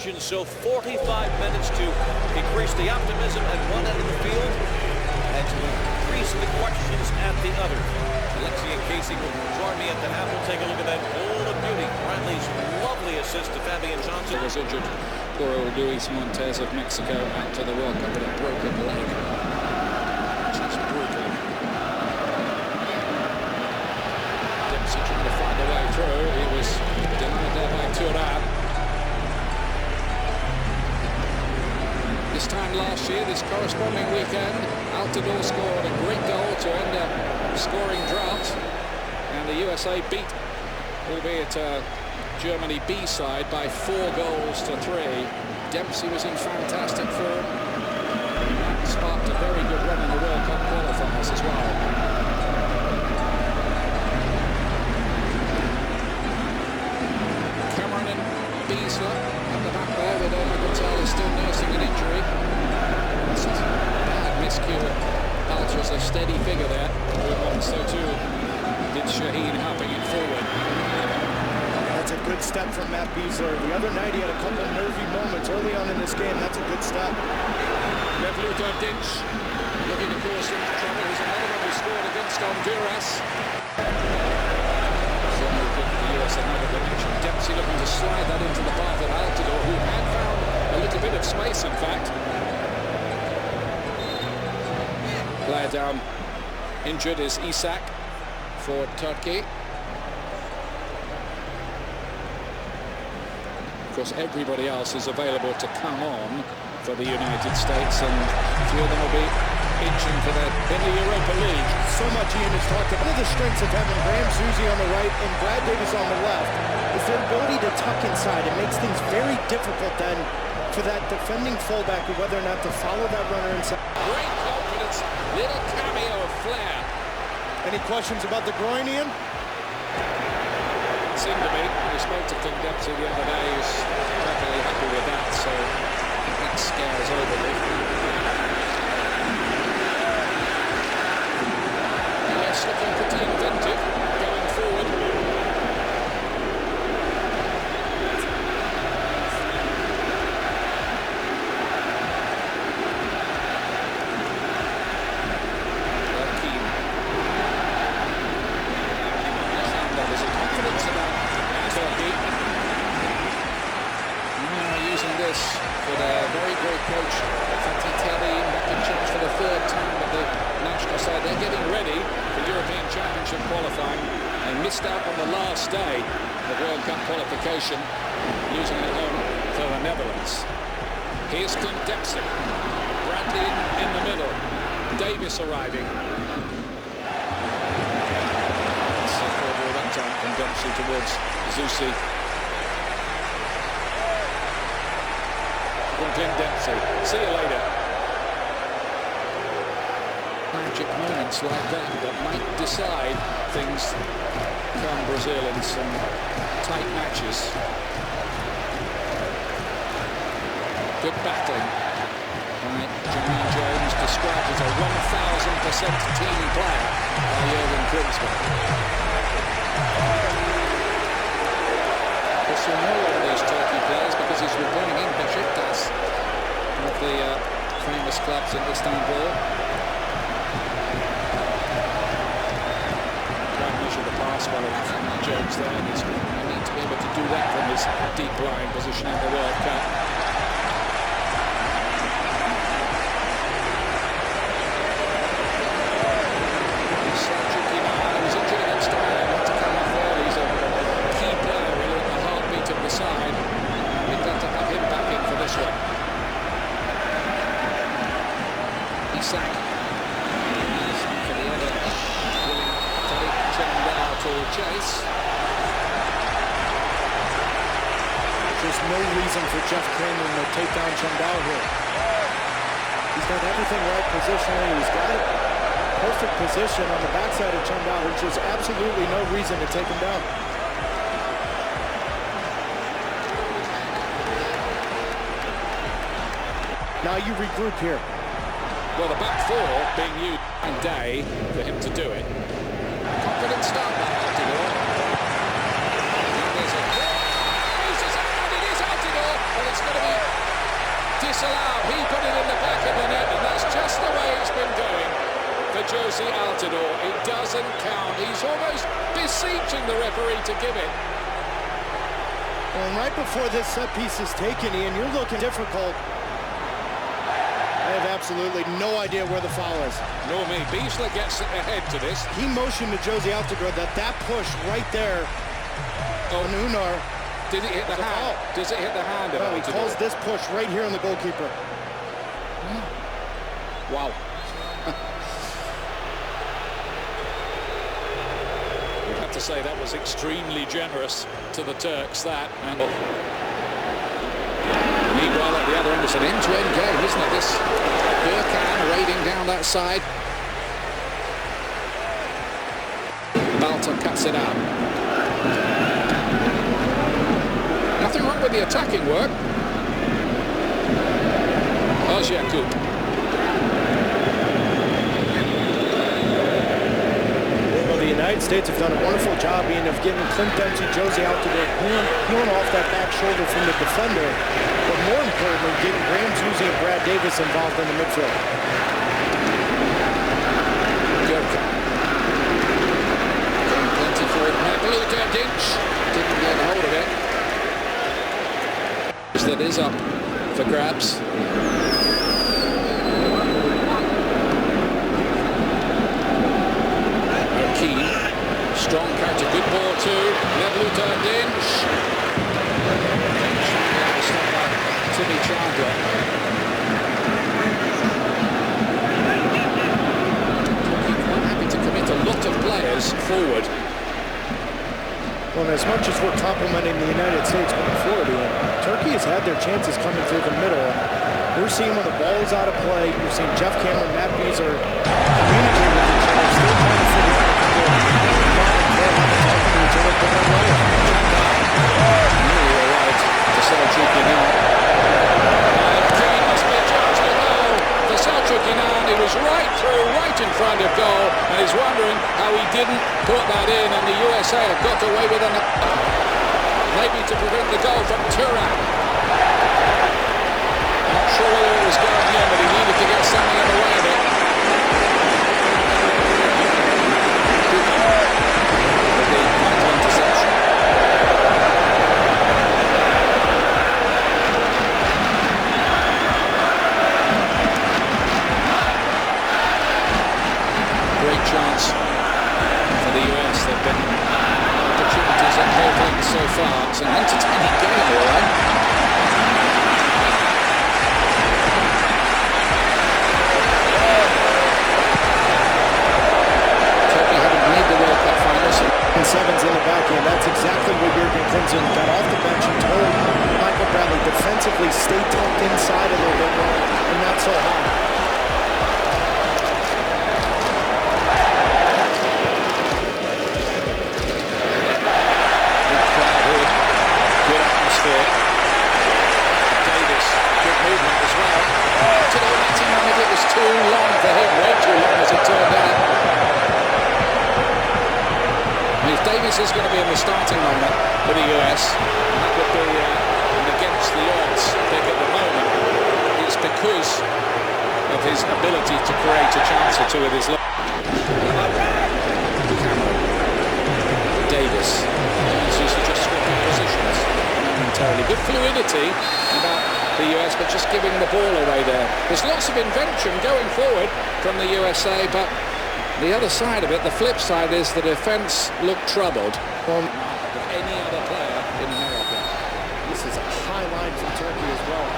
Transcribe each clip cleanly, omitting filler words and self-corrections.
questions, so 45 minutes to increase the optimism at one end of the field and to increase the questions at the other. Alexi and Casey will join me at the half. We'll take a look at that goal of beauty. Bradley's lovely assist to Fabian Johnson. Was injured. Poor old Luis Montes of Mexico out to the World Cup with a broken leg. Just brutal. Dempsey trying to find a way through. He was denied there by Thuram. This time last year, this corresponding weekend, Altidore scored a great goal to end a scoring drought, and the USA beat, albeit Germany B side, by 4 goals to 3. Dempsey was in fantastic form. That sparked a very good run in the World Cup qualifiers as well. Cameron and Beasler at the back there, with Gonzalez still nursing an injury. This is a bad miscue. Balch was a steady figure there. So too did Shaheen helping it forward. That's a good step from Matt Beasler. The other night he had a couple of nervy moments early on in this game. That's a good step. Revoluto Dinch looking to cause some trouble. He's another one who scored against Honduras. So the US another dimension. Dempsey looking to slide that into the path of Altidore, who had found a little bit of space, in fact. Player down. Injured is Isak for Turkey. Of course, everybody else is available to come on for the United States, and a few of them will be itching for that in the Europa League. So much Ian has talked about. One of the strengths of having Graham Zusi on the right and Brad Davis on the left is their ability to tuck inside. It makes things very difficult then for that defending fullback, whether or not to follow that runner inside. Great confidence, little cameo of flair. Any questions about the groin, Ian? Seemed to be. We spoke to Tim Dempsey the other day. He was perfectly happy with that, so I think that scares over me. Yes, looking pretty inventive going forward. With a very great coach, Fatih Terim, back in charge for the 3rd time at the national side. They're getting ready for European Championship qualifying. They missed out on the last day of World Cup qualification, losing at home to the Netherlands. Here's Clint Dempsey. Bradley in the middle. Davis arriving. Forward that time from Dempsey towards Zusi. Clint Dempsey. See you later. Magic moments like that might decide things from Brazil in some tight matches. Good battling by Jermaine Jones, described as a 1000% team player by Jurgen Klinsmann. You'll know all of these Turkey players because he's returning in Beşiktaş, one of the famous clubs in Istanbul. Trying to measure the pass well from Jones there, and he's going to need to be able to do that from his deep line position in the World Cup. Side. We've got to have him back in for this one. Isak. For the other. Willing to take Chandler to chase. There's no reason for Jeff Kramer to take down Chandler here. He's done everything right positionally. He's got a perfect position on the backside of Chandler. There's just absolutely no reason to take him down. Now you regroup here. Well, the back four being used in day for him to do it. Confident start by Altidore. And there's a goal. It is Altidore, and it's going to doesn't count. He's almost beseeching the referee to give it. Well, and right before this set piece is taken, Ian, you're looking difficult. I have absolutely no idea where the foul is. Nor me. Beasler gets ahead to this. He motioned to Josie Altidore that push right there on Unar. Did it hit the hand? Does it hit the hand? No, he calls this push right here on the goalkeeper. Wow. We'd have to say that was extremely generous to the Turks, that. And meanwhile, at the other end, it's an end-to-end game, isn't it? This Gurkhan raiding down that side. Balta cuts it out. Nothing wrong with the attacking work. Ozyaku. Well, the United States have done a wonderful job, Ian, of getting Clint Dempsey, Josie Altidore, peeling off that back shoulder from the defender. But more importantly, getting Graham Zusi and Brad Davis involved in the midfield. Gurkhan. Getting plenty for it. Maluta Dinch didn't get a hold of it. That is up for grabs. O'Keefe, strong counter, good ball too. Maluta Dinch. Timmy Chandler. Quite happy to commit a lot of players forward. Well, as much as we're complimenting the United States going forward, Turkey has had their chances coming through the middle. You're seeing when the ball is out of play, you're seeing Jeff Cameron, Matt Beaser communicate with each other, still trying to figure out talking to each other, but they're running. Nearly all right to Selçuk Inan. Kane must be judged a goal for Selçuk Inan. It was right through, right in front of goal, and he's wondering how he didn't put that in, and the USA have got away with an maybe to prevent the goal from Turan. Not sure whether it was going in, but he needed to get something in the way of it. The final interception. Great chance for the US. They've been opportunities at both ends so far. It's an entertaining game, all right. Turkey haven't made the World Cup finals. And sevens in the back end. That's exactly what Jurgen Klinsmann got off the bench and told Michael Bradley defensively stay tucked inside a little bit more and not so high. Davis, good movement as well. To the waiting moment, it was too long for him, way too long as it turned out. If Davis is going to be in the starting lineup for the US, and that would be against the odds pick at the moment, it's because of his ability to create a chance or two with his Cameron, Davis, just swapping positions momentarily. Good fluidity about the US, but just giving the ball away there. There's lots of invention going forward from the USA, but the other side of it, the flip side, is the defence looked troubled. From any other player in America. This is a high line from Turkey as well.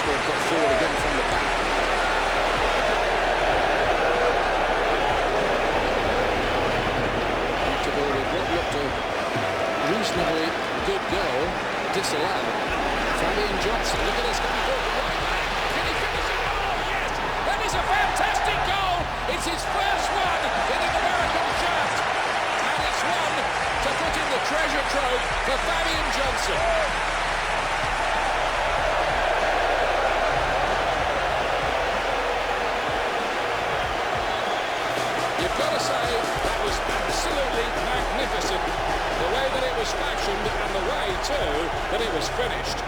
Got forward again from the back. With what looked a reasonably good goal disallowed. Fabian Johnson, look at this guy going right back. Can he finish it? Oh, yes! That is a fantastic goal! It's his first one in an American shirt. And it's one to put in the treasure trove for Fabian Johnson. You've got to say that was absolutely magnificent. The way that it was fashioned and the way, too, that it was finished.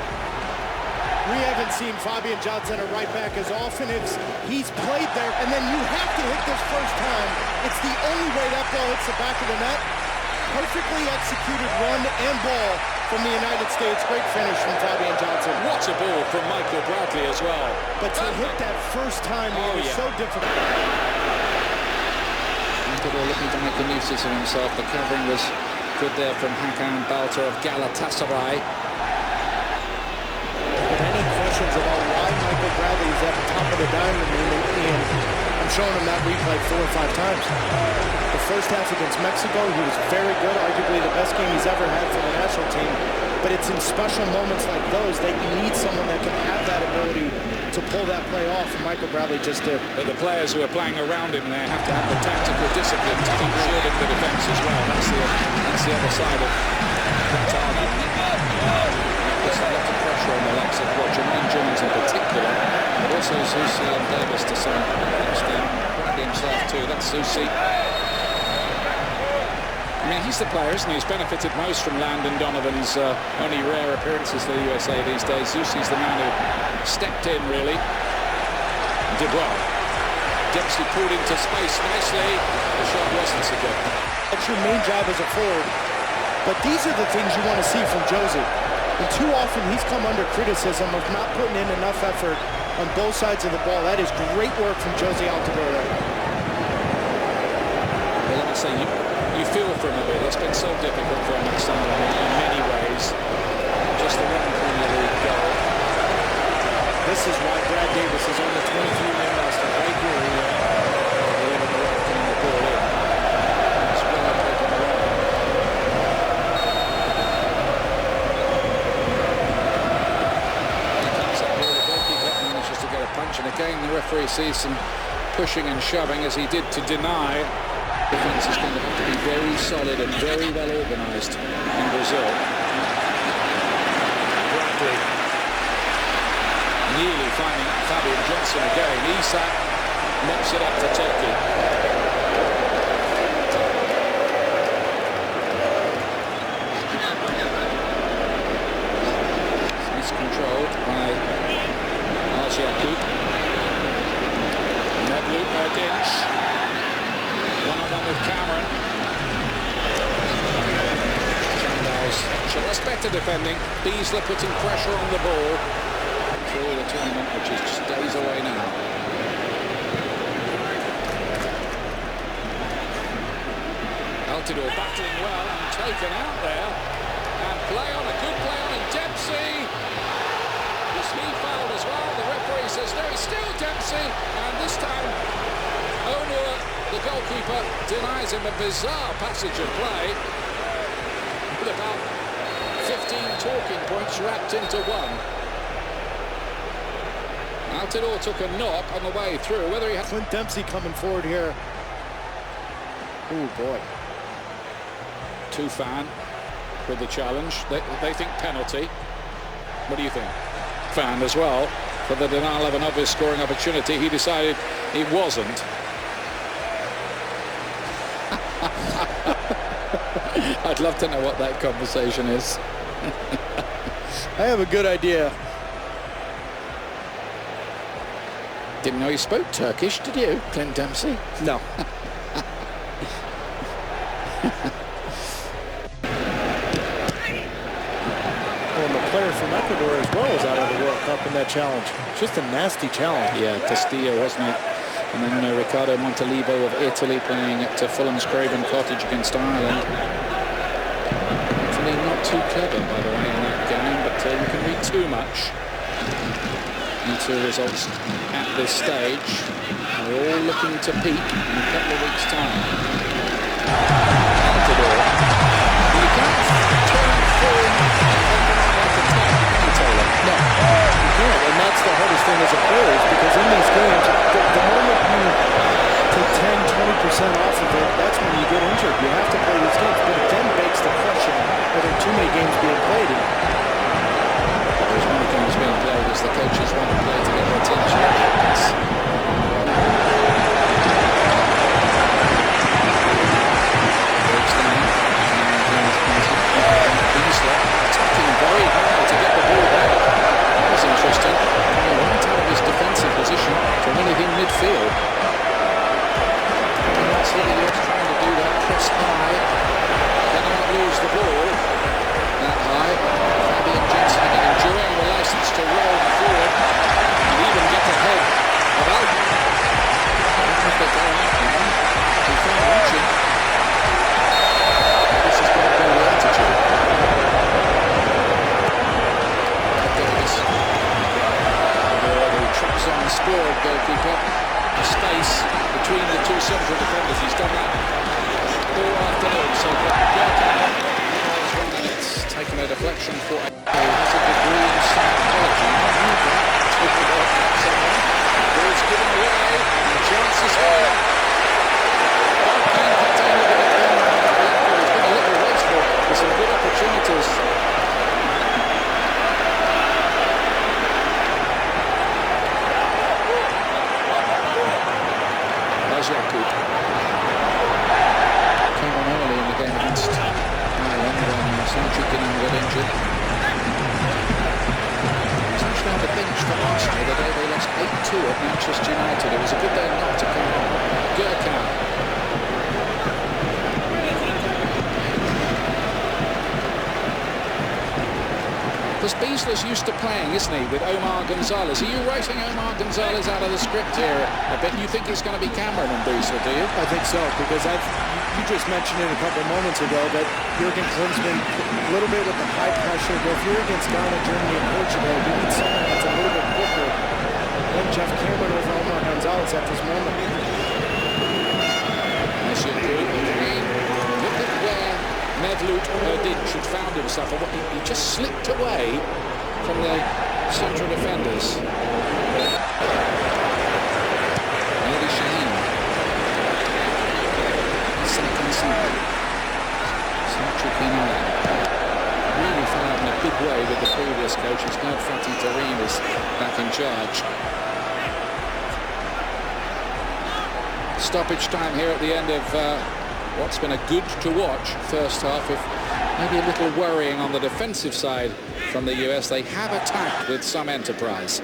We haven't seen Fabian Johnson at right back as often as he's played there, and then you have to hit this first time. It's the only way that ball hits the back of the net. Perfectly executed run and ball from the United States. Great finish from Fabian Johnson. What a ball from Michael Bradley as well. But to hit that first time, it was so difficult. Antidor looking to make a nuisance of himself. The covering was good there from Hakan Balta of Galatasaray. Any questions about why Michael Bradley is at the top of the diamond, and I'm showing him that replay 4 or 5 times. The first half against Mexico, he was very good, arguably the best game he's ever had for the national team. But it's in special moments like those that you need someone that can have that ability to pull that play off, and Michael Bradley just did. But the players who are playing around him there have to have the tactical discipline to keep shielding the defence as well. That's the other side of that argument. There's a lot of pressure on the likes of Jermaine Jones in particular, but also Zusi and Davis to some extent. Bradley himself too. That's Zusi. I mean, he's the player, isn't he? He's benefited most from Landon Donovan's only rare appearances for the USA these days. Zusi's the man who stepped in, really. Did well. Dempsey pulled into space nicely. The shot wasn't so good. That's your main job as a forward. But these are the things you want to see from Josie. And too often he's come under criticism of not putting in enough effort on both sides of the ball. That is great work from Josie Altidore. Well, let me say, you feel for him a bit. It's been so difficult for him at Sunderland in many ways. Just the one Premier League goal. This is why Brad Davis is on the 23-man roster right here. The ball in. It's well taken away. He comes up here, the goalkeeper manages to get a punch, and again the referee sees some pushing and shoving as he did to deny. Defence is going to have to be very solid and very well organised in Brazil. Bradley nearly finding Fabian Johnson again. Isak mops it up for Turkey. It's controlled by Arziakouk. Medluk Dinch. One-on-one with Cameron. That's better defending. Beasler putting pressure on the ball. Through the tournament, which is just days away now. Altidore battling well and taken out there. And play on, a good play on, and Dempsey. Was he fouled as well? The referee says no, it's still Dempsey. And this time, Onur, the goalkeeper, denies him a bizarre passage of play with about 15 talking points wrapped into one. Altidore took a knock on the way through. Whether he had Clint Dempsey coming forward here. Oh boy. Tufan with the challenge. They think penalty. What do you think? Fan as well for the denial of an obvious scoring opportunity. He decided it wasn't. I'd love to know what that conversation is. I have a good idea. Didn't know he spoke Turkish, did you, Clint Dempsey? No. Well, the player from Ecuador as well is out of the World Cup in that challenge. Just a nasty challenge. Yeah, Castillo, wasn't it? And then Riccardo Montalivo of Italy playing at Fulham's Craven Cottage against Ireland. Italy not too clever, by the way, in that game, but you can read too much into results at this stage. We're all looking to peak in a couple of weeks' time. Altidore. You can't turn form like a tap, can you, Taylor? No, you can't, and that's the hardest thing as a player, is because in these games, the moment you take 10-20% off of it, that's when you get injured. You have to play these games, but it then begs the question, are there too many games being played? There's many games being played as the coaches want to play to get their team champions. Beasler attacking very hard to get the ball back. That was interesting. explored, goalkeeper, the space between the two central defenders. He's done that all afternoon. So it's taken a deflection for a has a degree in psychology. Ball's given away, and the chance is here. There's been a little wasteful with some good opportunities. Jakub came on early in the game against Ireland when Sargent got injured. He was actually on the bench for Arsenal the day they lost 8-2 at Manchester United. It was a good day not to come on. Gurkhan. Because Beasley's used to playing, isn't he, with Omar Gonzalez. Are you writing Omar Gonzalez out of the script here a bit? You think it's going to be Cameron and Beasley, do you? I think so, because you just mentioned it a couple moments ago that Jurgen Klinsmann, a little bit with the high pressure, but if you're against Ghana, Germany, and Portugal, you need someone that's a little bit quicker than Jeff Cameron over Omar Gonzalez at this moment. Look at where Mevlut Erdinç had found himself. He just slipped away from the central defenders. Maybe Shaheen. Second side. Central Kinala. Really fell out in a big way with the previous coach. He's now Fatih Terim is back in charge. Stoppage time here at the end of what's been a good to watch first half, with maybe a little worrying on the defensive side from the US. They have attacked with some enterprise.